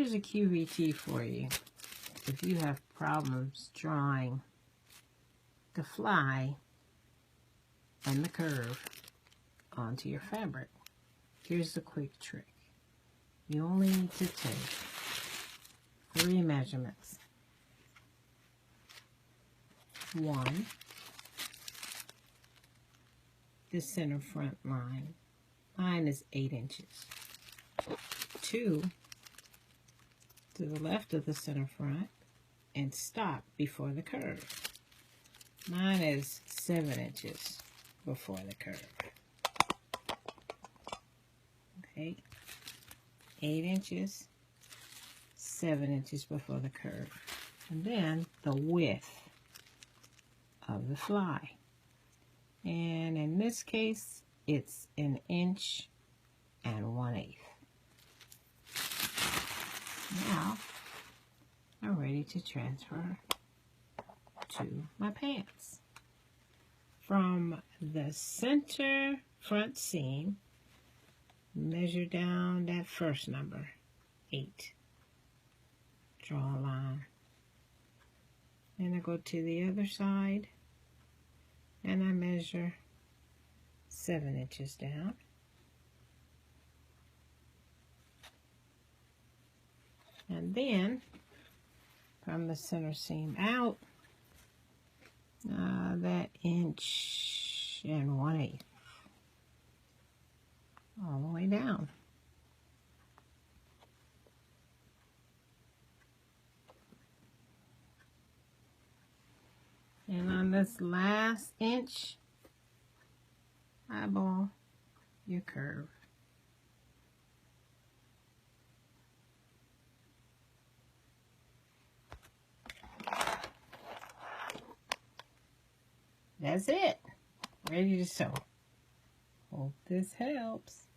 here's a QVT for you. If you have problems drawing the fly and the curve onto your fabric, here's the quick trick. You only need to take 3 measurements. 1, the center front line. Mine is 8 inches. 2, to the left of the center front, and stop before the curve. Mine is 7 inches before the curve. Okay, 8 inches, 7 inches before the curve. And then the width of the fly. And in this case, it's 1 inch and 1/8. Now, I'm ready to transfer to my pants. From the center front seam, measure down that first number, 8. Draw a line. Then I go to the other side, and I measure 7 inches down. And then, from the center seam out, that 1 inch and 1/8, all the way down. And on this last inch, eyeball your curve. That's it. Ready to sew. Hope this helps.